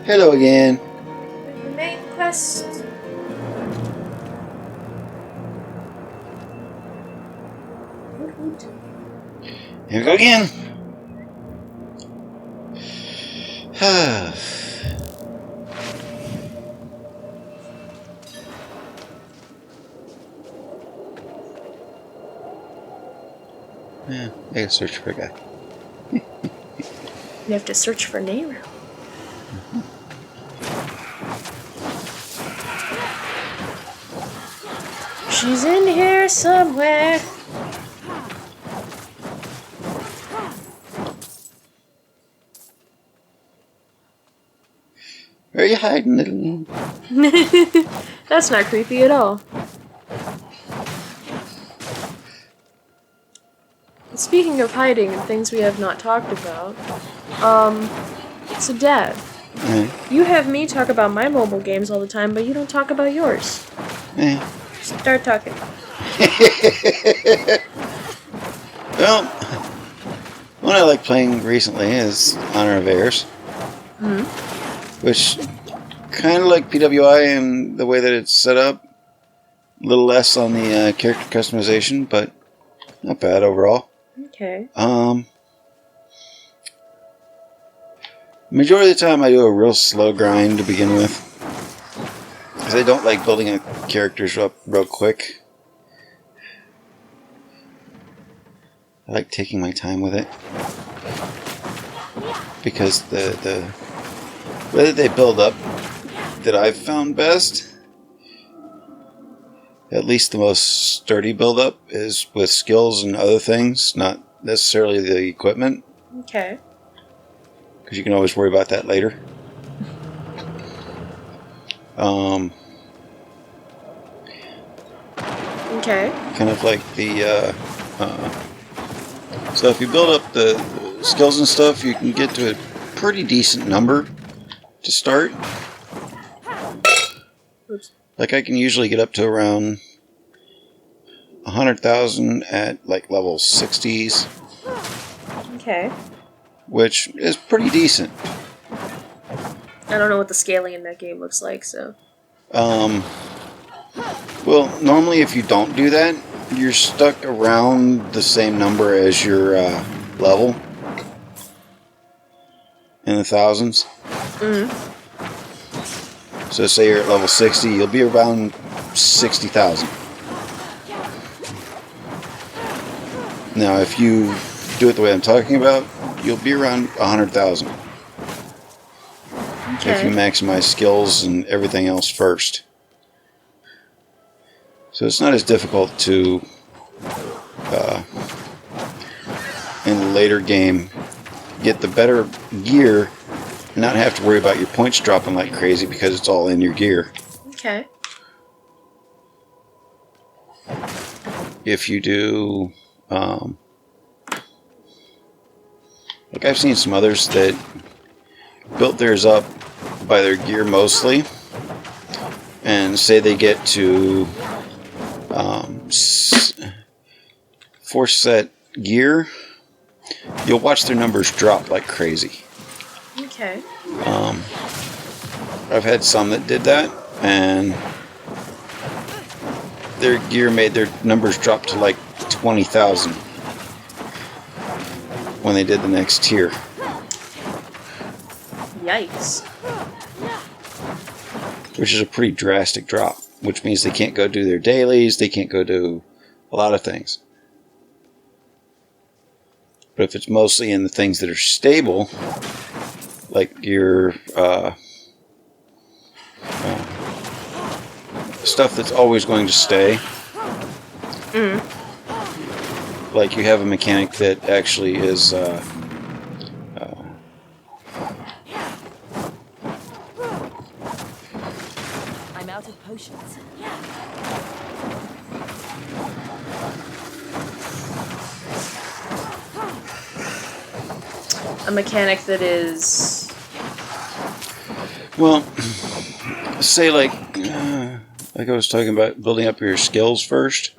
Hello again. Main quest. Here we go again. Yeah, I gotta search for a guy. You have to search for Nero. She's in here somewhere. Where are you hiding, little? That's not creepy at all. Speaking of hiding and things we have not talked about, so Dad, you have me talk about my mobile games all the time, but you don't talk about yours. Start talking. Well, one I like playing recently is Honor of Heirs, which kind of like PWI in the way that it's set up. A little less on the character customization, but not bad overall. Okay. Majority of the time I do a real slow grind to begin with, because I don't like building characters up real quick. I like taking my time with it, because the way that they build up that I've found best, at least the most sturdy build up, is with skills and other things, not necessarily the equipment. Okay. Because you can always worry about that later. Okay. Kind of like the so if you build up the skills and stuff, you can get to a pretty decent number to start. Oops. Like I can usually get up to around 100,000 at like level 60s. Okay. Which is pretty decent. I don't know what the scaling in that game looks like, so. Well, normally if you don't do that, you're stuck around the same number as your level. In the thousands. So say you're at level 60, you'll be around 60,000. Now if you do it the way I'm talking about, you'll be around 100,000. Okay. If you maximize skills and everything else first. So it's not as difficult to, in the later game, get the better gear and not have to worry about your points dropping like crazy because it's all in your gear. Okay. If you do, like I've seen some others that built theirs up by their gear mostly, and say they get to 4 set gear, you'll watch their numbers drop like crazy. Okay. I've had some that did that, and their gear made their numbers drop to like 20,000 when they did the next tier. Yikes. Which is a pretty drastic drop, which means they can't go do their dailies, they can't go do a lot of things. But if it's mostly in the things that are stable, like your stuff that's always going to stay, like you have a mechanic that actually is I'm out of potions. A mechanic that is... Well, say like I was talking about building up your skills first.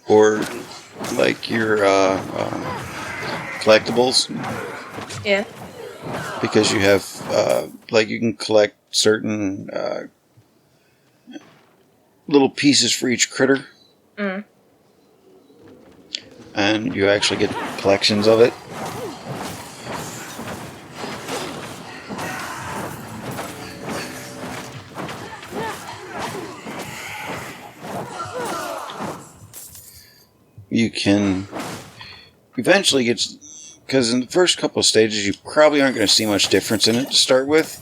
Or like your collectibles. Yeah. because you have, like, you can collect certain little pieces for each critter. Mm. And you actually get collections of it. You can eventually get, because in the first couple of stages you probably aren't going to see much difference in it to start with,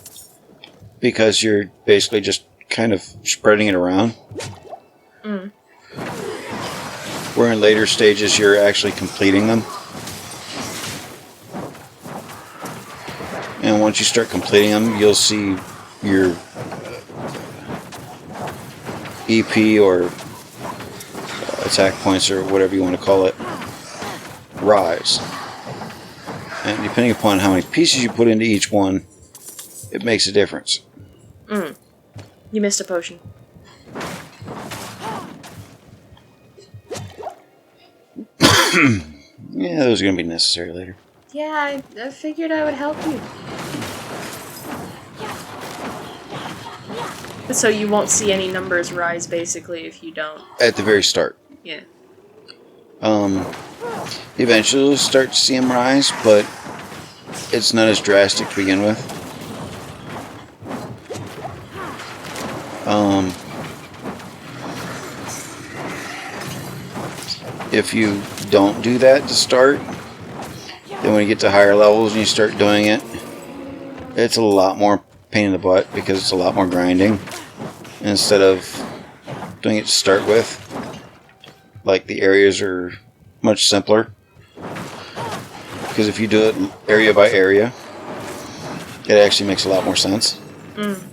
because you're basically just kind of spreading it around. Mm. Where in later stages you're actually completing them. And once you start completing them, you'll see your EP or attack points or whatever you want to call it rise. And depending upon how many pieces you put into each one, it makes a difference. Mm. You missed a potion. Yeah, those are going to be necessary later. Yeah, I figured I would help you. So you won't see any numbers rise, basically, if you don't. At the very start. Yeah. Eventually you'll start to see them rise, but it's not as drastic to begin with. If you don't do that to start, then when you get to higher levels and you start doing it, it's a lot more pain in the butt because it's a lot more grinding instead of doing it to start with. Like, the areas are much simpler because if you do it area by area, it actually makes a lot more sense. Mm.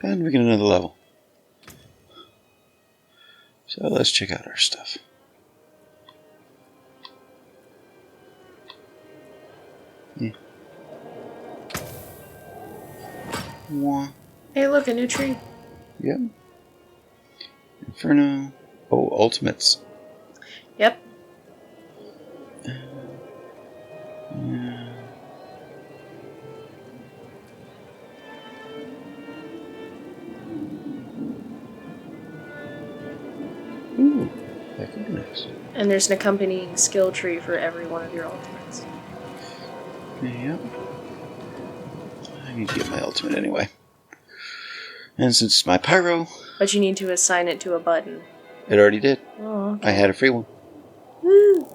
And we get another level. So let's check out our stuff. Yeah. Mwah. Hey, look, a new tree. Yep. Inferno. Oh, ultimates. Yep. Ooh, that could be nice. And there's an accompanying skill tree for every one of your ultimates. Yep. I need to get my ultimate anyway. And since it's my pyro... But you need to assign it to a button. It already did. Oh, okay. I had a free one. Woo!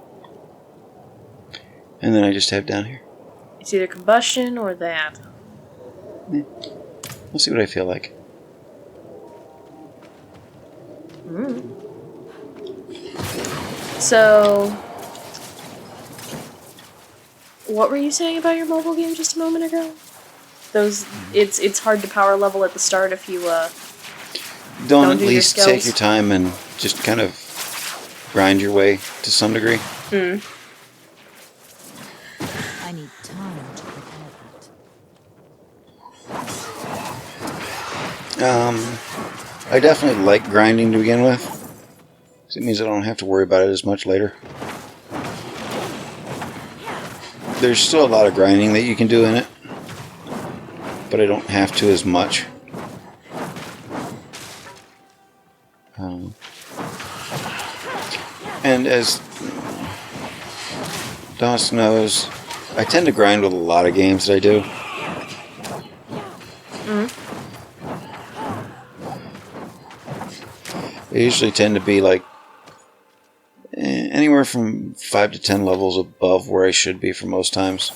And then I just have down here. It's either combustion or that. Yeah. We'll see what I feel like. Mm. So, what were you saying about your mobile game just a moment ago? It's hard to power level at the start if you Don't at do least your take skills. your time and just kind of grind your way to some degree. Hmm. I need time to prepare that. I definitely like grinding to begin with, 'cause it means I don't have to worry about it as much later. There's still a lot of grinding that you can do in it, but I don't have to as much. And as Dawnsk knows, I tend to grind with a lot of games that I do. They usually tend to be like anywhere from 5 to 10 levels above where I should be for most times.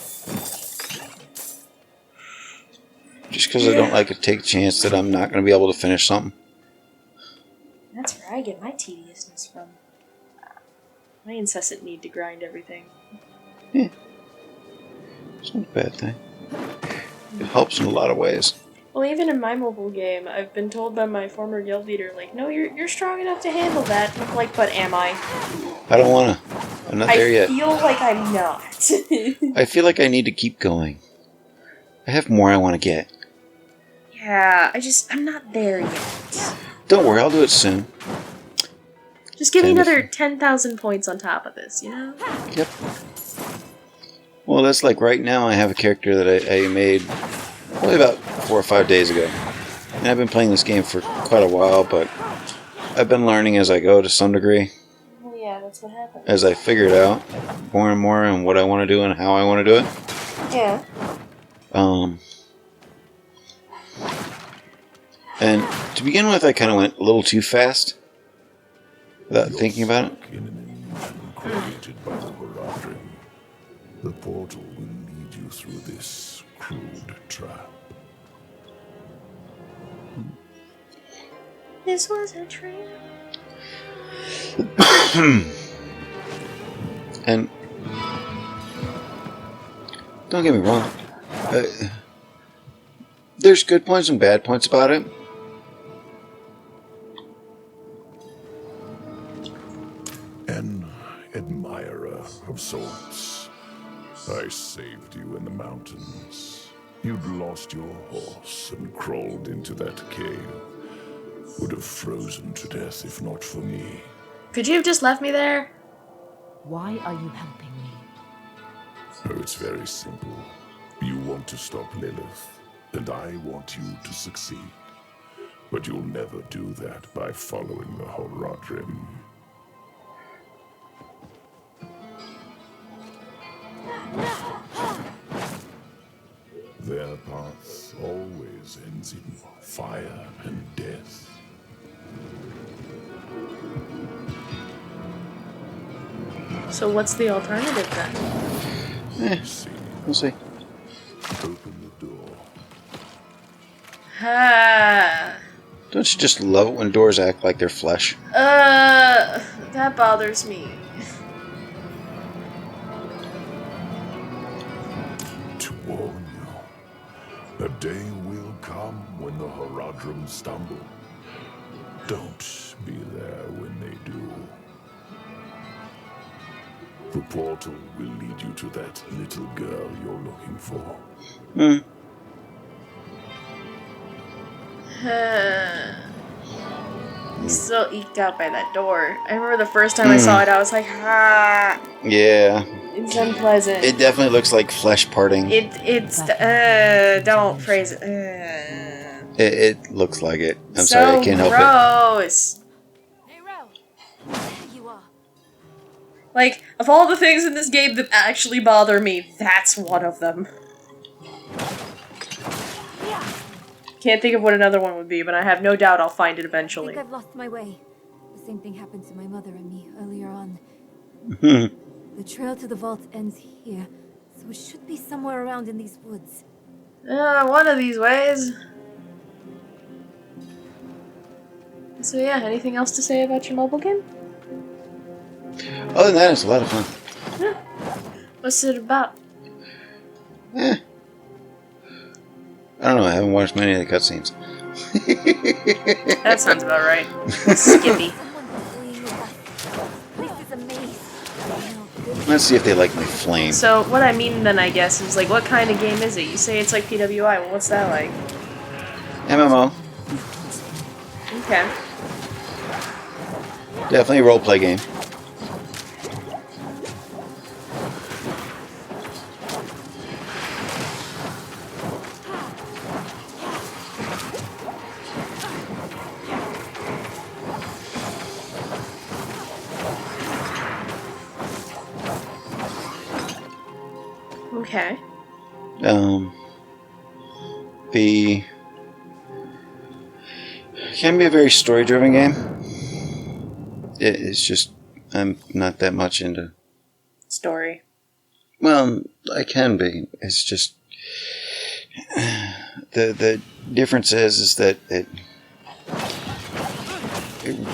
Just because I don't like to take a chance that I'm not going to be able to finish something. That's where I get my tediousness from. My incessant need to grind everything. Yeah. It's not a bad thing. It helps in a lot of ways. Well, even in my mobile game, I've been told by my former guild leader, like, no, you're strong enough to handle that. I'm like, but am I? I don't want to. I'm not there yet. I feel like I'm not. I feel like I need to keep going. I have more I want to get. Yeah, I'm not there yet. Don't worry, I'll do it soon. Just give me another 10,000 points on top of this, you know? Yep. Well, that's like right now I have a character that I made probably about 4 or 5 days ago. And I've been playing this game for quite a while, but I've been learning as I go to some degree. Well, yeah, that's what happened. As I figure it out more and more and what I want to do and how I want to do it. Yeah. And to begin with, I kind of went a little too fast without thinking about it. In an illusion created by the Horadrim. The portal will lead you through this crude trap. This was a trap. And don't get me wrong, there's good points and bad points about it. An admirer of sorts. I saved you in the mountains. You'd lost your horse and crawled into that cave. Would have frozen to death if not for me. Could you have just left me there? Why are you helping me? Oh, it's very simple. You want to stop Lilith, and I want you to succeed. But you'll never do that by following the Horadrim. Their path always ends in fire and death. So what's the alternative then? See, We'll see. open the door. Ah. Don't you just love it when doors act like they're flesh? That bothers me. To warn you, a day will come when the Horadrim stumble. Don't be there when they do. The portal will lead you to that little girl you're looking for. I'm still eked out by that door. I remember the first time I saw it, I was like, ah. Yeah. It's unpleasant. It definitely looks like flesh parting. Don't phrase it. It looks like it. I'm So sorry, I can't help it. gross. Hey, Ro. There you are. Like, of all the things in this game that actually bother me, that's one of them. Can't think of what another one would be, but I have no doubt I'll find it I eventually. think I've lost my way. The same thing happened to my mother and me earlier on. The trail to the vault ends here, so it should be somewhere around in these woods. One of these ways. So yeah, anything else to say about your mobile game? Other than that, it's a lot of fun. What's it about? Eh. I don't know, I haven't watched many of the cutscenes. That sounds about right. Skippy. Someone fleeing with us. This is a maze. Let's see if they like my flame. So what I mean then, I guess, is like, what kind of game is it? You say it's like PWI. Well, what's that like? MMO. Okay. Definitely a role-play game. Okay. The can be a very story-driven game. It's just I'm not that much into. Story. Well, I can be. It's just the difference is that it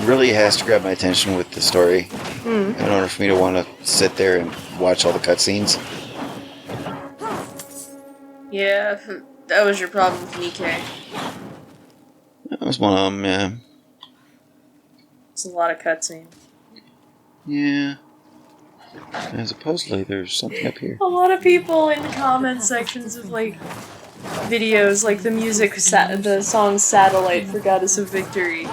really has to grab my attention with the story in order for me to want to sit there and watch all the cutscenes. Yeah, that was your problem with Nikkei. That was one of them, yeah. It's a lot of cutscene. Yeah. And supposedly there's something up here. A lot of people in the comment sections of like videos, like the song "Satellite" for Goddess of Victory,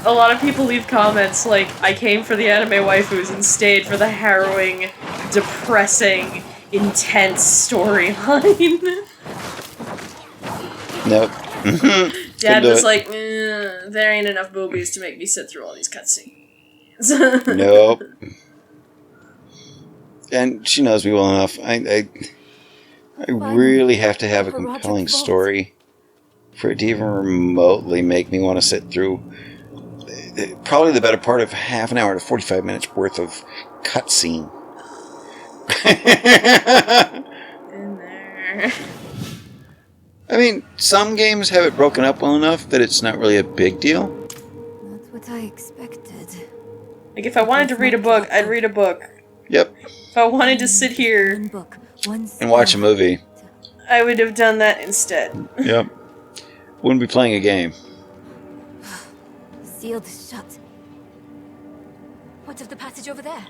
a lot of people leave comments like, I came for the anime waifus and stayed for the harrowing, depressing, intense storyline. Nope. Dad was like, there ain't enough boobies to make me sit through all these cutscenes. Nope. And she knows me well enough. I really have to have a compelling story for it to even remotely make me want to sit through probably the better part of half an hour to 45 minutes worth of cutscene. In there. I mean, some games have it broken up well enough that it's not really a big deal. Not what I expected. Like, if I wanted to read a book, I'd read a book. Yep. If I wanted to sit here One book, one And watch a movie. I would have done that instead. Yep. Wouldn't be playing a game. Sealed shut. What of the passage over there?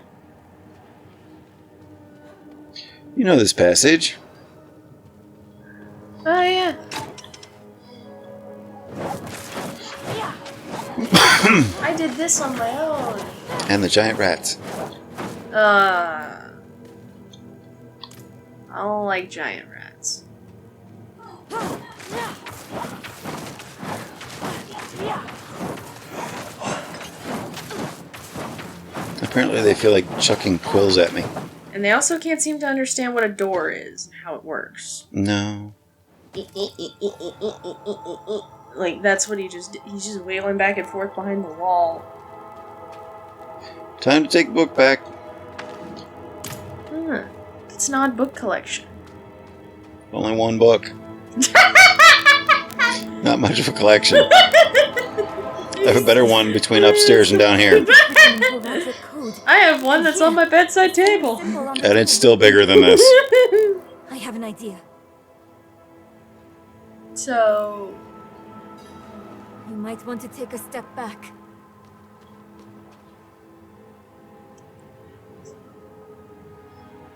You know this passage. Oh, yeah. I did this on my own. And the giant rats. I don't like giant rats. Apparently they feel like chucking quills at me. And they also can't seem to understand what a door is and how it works. No. Like, that's what he's just wailing back and forth behind the wall. Time to take the book back. It's an odd book collection. Only one book. Not much of a collection. I have a better one between upstairs and down here. I have one that's on my bedside table. And it's still bigger than this. I have an idea. So... You might want to take a step back.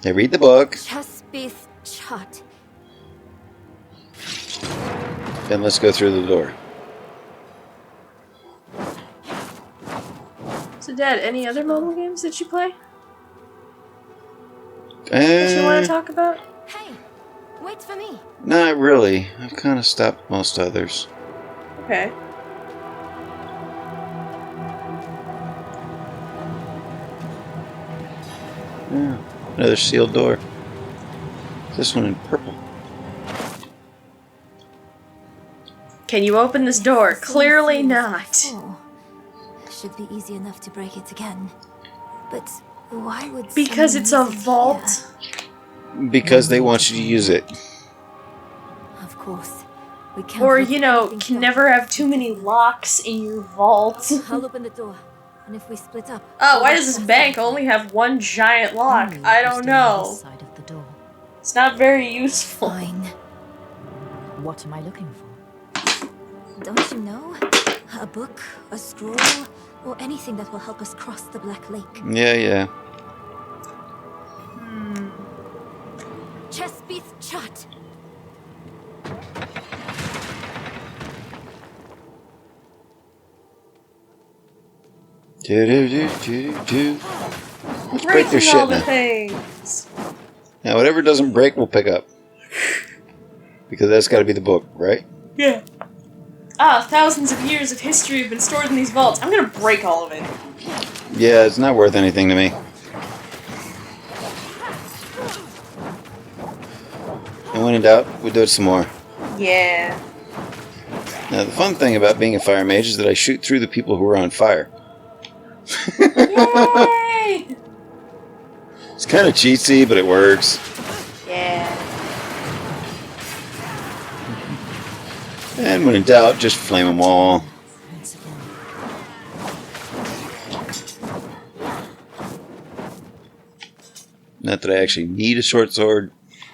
Hey, read the book. Chaspith Chat. Then let's go through the door. So, Dad, any other mobile games that you play? That you want to talk about? Hey, wait for me. Not really. I've kind of stopped most others. Okay. Yeah. Another sealed door. This one in purple. Can you open this door? Clearly not. Oh, should be easy enough to break it again. But why would Because someone it's a use it vault. Because they want you to use it. here? Of course. We can't Or, leave you know, everything can shut. never have too many locks in your vault. I'll open the door. And if we split up... Oh, why does this bank only have one giant lock? Only I if you don't stay on know. this side of the door. It's not very useful. Fine. What am I looking for? Don't you know? A book, a scroll, or anything that will help us cross the Black Lake. Yeah. Chespith Chat. Let's break their Breaking all shit the now. things. Now, whatever doesn't break, we'll pick up. Because that's got to be the book, right? Yeah. Thousands of years of history have been stored in these vaults. I'm gonna break all of it. Yeah, it's not worth anything to me. And when in doubt, we do it some more. Yeah. Now, the fun thing about being a fire mage is that I shoot through the people who are on fire. Yay! It's kind of cheesy, but it works. Yeah. And when in doubt, just flame them all. Not that I actually need a short sword.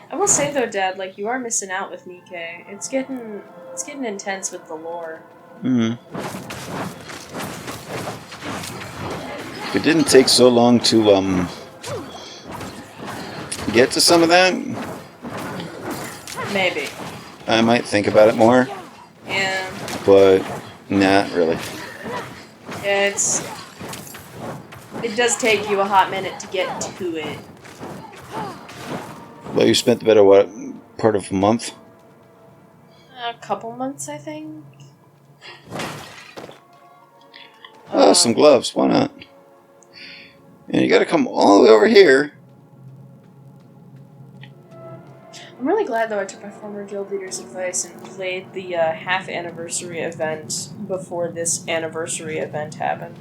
I will say though, Dad, like you are missing out with Nikkei. It's getting intense with the lore. If it didn't take so long to get to some of that, Maybe. I might think about it more. Yeah. But not really. It does take you a hot minute to get to it. Well, you spent the better what part of a month? A couple months, I think. Oh, some gloves. Why not? And you got to come all the way over here. I'm really glad, though, I took my former guild leader's advice and played the half anniversary event before this anniversary event happened.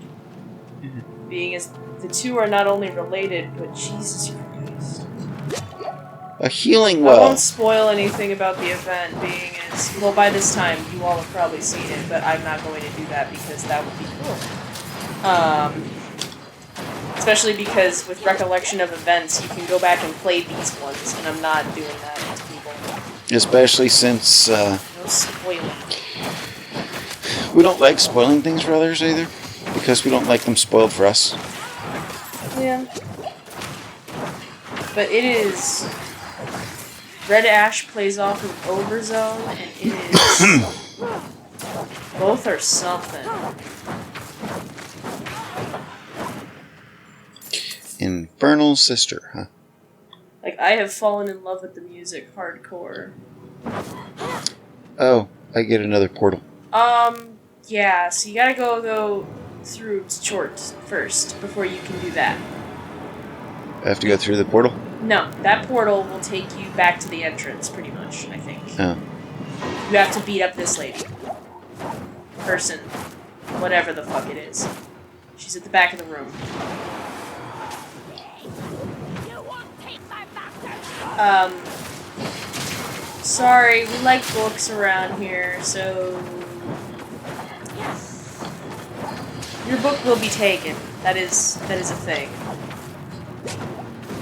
Being as the two are not only related, but Jesus Christ. A healing I well. won't spoil anything about the event, being as... Well, by this time, you all have probably seen it, but I'm not going to do that because that would be cool. Especially because with recollection of events, you can go back and play these ones, and I'm not doing that to people. Especially since No spoiling. we don't like spoiling things for others either. Because we don't like them spoiled for us. Yeah. But it is... Red Ash plays off of Overzone, and it is... Both are something. Infernal Sister, huh? Like, I have fallen in love with the music hardcore. Oh, I get another portal. Yeah, so you gotta go through Short first, before you can do that. I have to go through the portal? No, that portal will take you back to the entrance, pretty much, I think. Oh. You have to beat up this lady. Person. Whatever the fuck it is. She's at the back of the room. Sorry, we like books around here, so... Your book will be taken. That is a thing.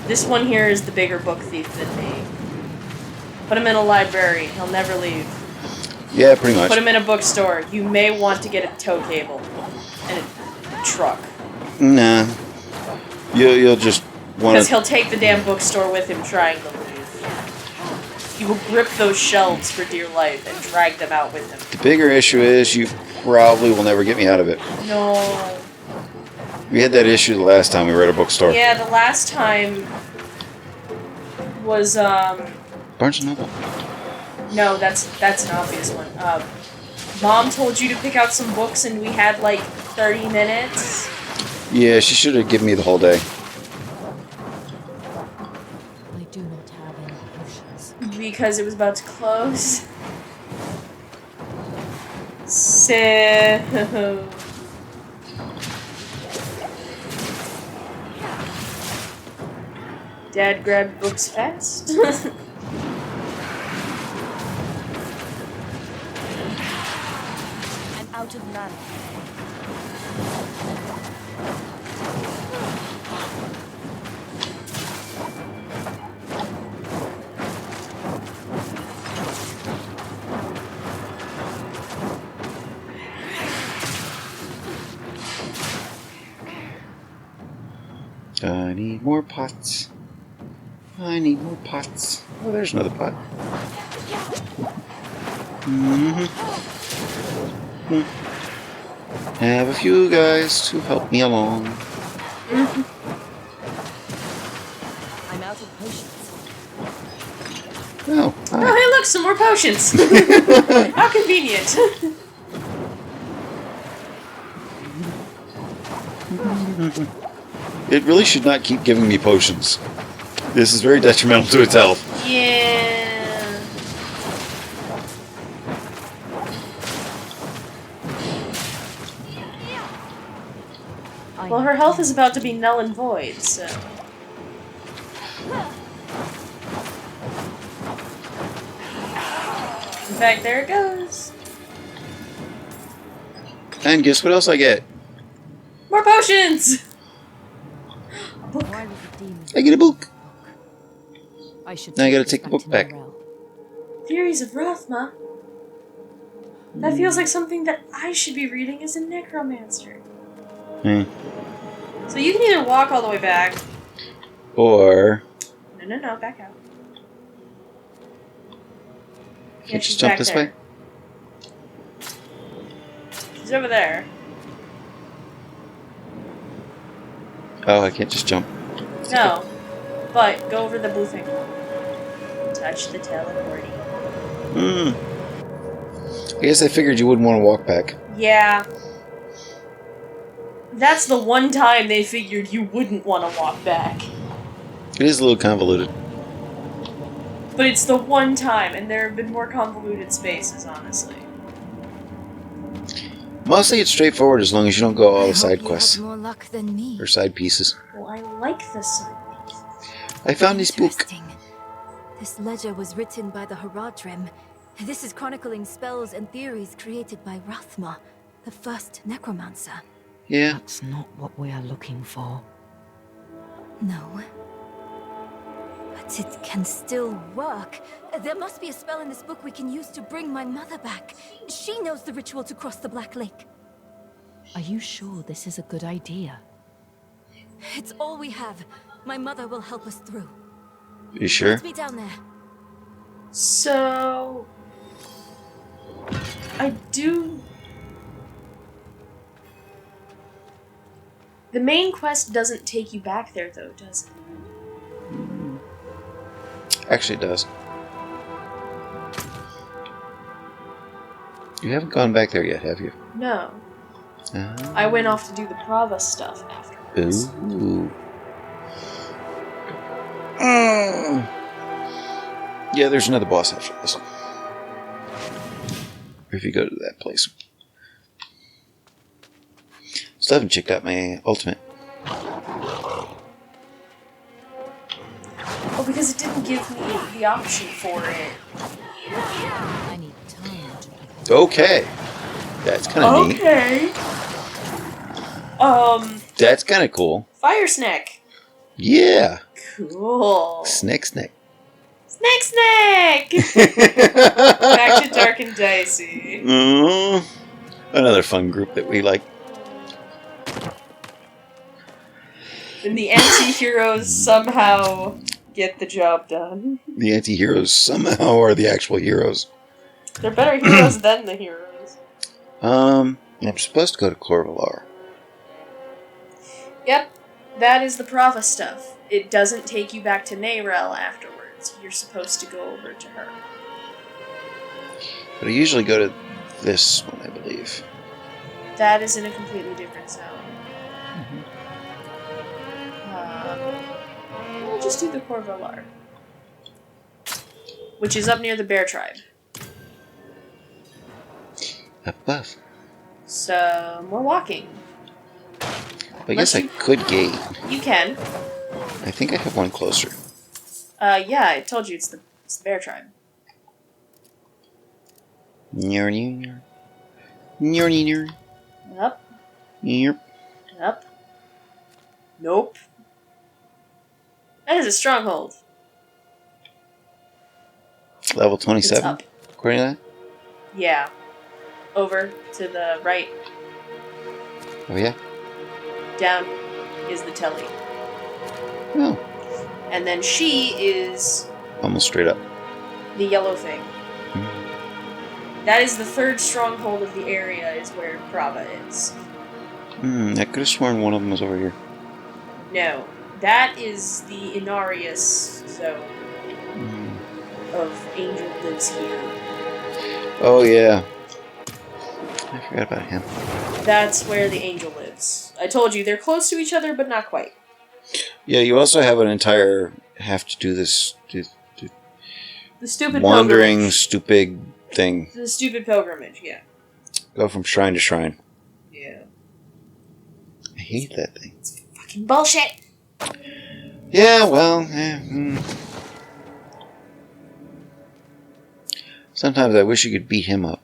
This one here is the bigger book thief than me. Put him in a library. He'll never leave. Yeah, pretty much. Put him in a bookstore. You may want to get a tow cable. And a truck. Nah. You'll just want Because to... he'll take the damn bookstore with him trying to leave. He will grip those shelves for dear life and drag them out with him. The bigger issue is you probably will never get me out of it. No. We had that issue the last time we were at a bookstore. Yeah, the last time was, Barnes & Noble. No, that's an obvious one. Mom told you to pick out some books and we had, like, 30 minutes. Yeah, she should have given me the whole day. I do not have any potions. Because it was about to close. So... Dad grabbed books fast. I'm out of mana. I need more pots. I need more pots. Oh, there's another pot. Have a few guys to help me along. I'm out of potions. Oh, Oh, hi. hey, look, some more potions. How convenient. It really should not keep giving me potions. This is very detrimental to its health. Yeah. Well, her health is about to be null and void, so... In fact, there it goes. And guess what else I get? More potions! Why would the demons I get a book. I should Now I gotta this take the book to back. Narelle. Theories of Rothma? That feels like something that I should be reading as a necromancer. Hmm. So you can either walk all the way back. Or... No, back out. Can I just jump this way? She's over there. Oh, I can't just jump. No. But go over the blue thing. Touch the teleporting. I guess I figured you wouldn't want to walk back. Yeah. That's the one time they figured you wouldn't want to walk back. It is a little convoluted. But it's the one time, and there have been more convoluted spaces, honestly. Mostly it's straightforward as long as you don't go all the I side hope you quests. had more luck than me. Or side pieces. Well, I like the side pieces. I found this book. Interesting. This ledger was written by the Haradrim. This is chronicling spells and theories created by Rathma, the first necromancer. Yeah. That's not what we are looking for. No. But it can still work. There must be a spell in this book we can use to bring my mother back. She knows the ritual to cross the Black Lake. Are you sure this is a good idea? It's all we have. My mother will help us through. You sure? Let's meet down there. So... I do... The main quest doesn't take you back there, though, does it? Actually, it does. You haven't gone back there yet, have you? No. I went off to do the Prava stuff afterwards. Ooh. Yeah, there's another boss after this. If you go to that place. Still haven't checked out my ultimate. Oh, because it didn't give me the option for it. I need time to Okay. That's kind of neat. Okay. That's kind of cool. Fire snack. Yeah. Cool. Snack. Snack. Back to Dark and Dicey. Another fun group that we like. And the anti-heroes somehow get the job done. The anti-heroes somehow are the actual heroes. They're better heroes than the heroes. I'm supposed to go to Corvalar. Yep, that is the Prava stuff. It doesn't take you back to Nayrel afterwards. You're supposed to go over to her. But I usually go to this one, I believe. That is in a completely different zone. We'll just do the Corvalar. Which is up near the Bear Tribe. Up above. So, more walking. I guess I could gate. You can. I think I have one closer. Yeah, I told you it's the Bear Tribe. Up. Up. Yep. Up. Nope. That is a stronghold. Level It's 27, up. according to that? Yeah. Over to the right. Oh, yeah? Down is the telly. Oh, And then she is almost straight up. the yellow thing. That is the third stronghold of the area, is where Prava is. I could have sworn one of them was over here. No. That is the Inarius zone of Angel Lives Here. Oh, yeah. I forgot about him. That's where the angel lives. I told you, they're close to each other, but not quite. Yeah, you also have an entire... have to do this... The stupid wandering, pilgrimage. stupid thing. The stupid pilgrimage, yeah. Go from shrine to shrine. Yeah. I hate that thing. Fucking bullshit! Yeah, well... Sometimes I wish you could beat him up.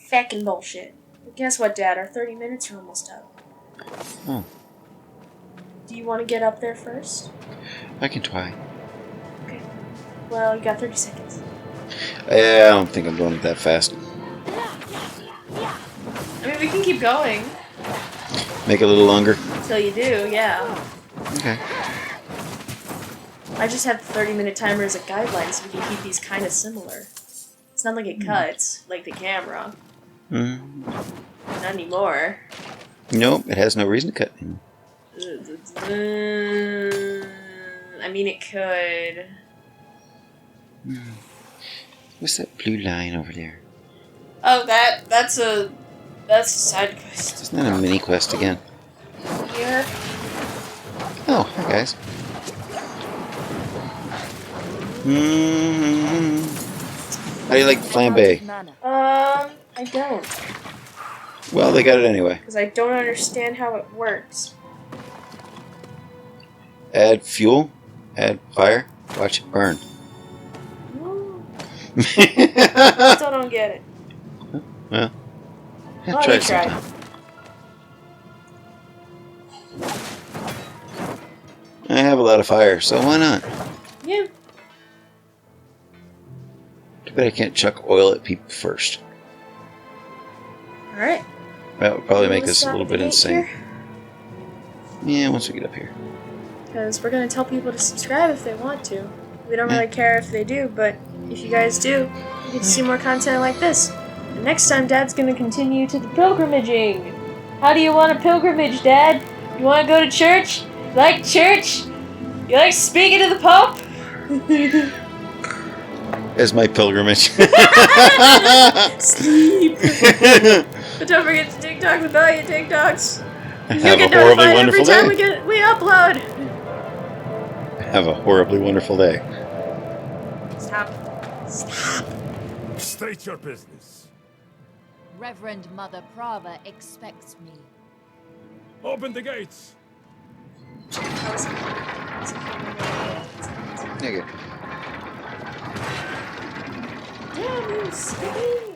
Fucking bullshit. But guess what, Dad? Our 30 minutes are almost up. Oh. Do you want to get up there first? I can try. Okay. Well, you got 30 seconds. Yeah, I don't think I'm doing it that fast. I mean, we can keep going. Make it a little longer. Till you do, yeah. Okay. I just have the 30-minute timer as a guideline so we can keep these kind of similar. It's not like it cuts, like the camera. Not anymore. Nope, it has no reason to cut. I mean, it could. What's that blue line over there? Oh, that's a side quest. Isn't that a mini quest again? Here. Oh, hi guys. How do you like flambe? I don't. Well, they got it anyway. Because I don't understand how it works. Add fuel, add fire, watch it burn. Still don't get it. Well, Well, try you it tried. sometime. I have a lot of fire, so why not? Yeah. Too bad I can't chuck oil at people first. Alright. That would probably make Wanna us a stop little at the bit gate insane. here? Yeah, once we get up here. Because we're going to tell people to subscribe if they want to. We don't really care if they do, but if you guys do, you get to see more content like this. And next time, Dad's going to continue to the pilgrimaging. How do you want a pilgrimage, Dad? You want to go to church? You like church? You like speaking to the Pope? As my pilgrimage. Sleep. But don't forget to TikTok about your TikToks. You Have get a horribly notified every wonderful time day. we upload. Have a horribly wonderful day. Stop. Stop. State your business. Reverend Mother Prava expects me. Open the gates. Okay. Damn you, Skippy.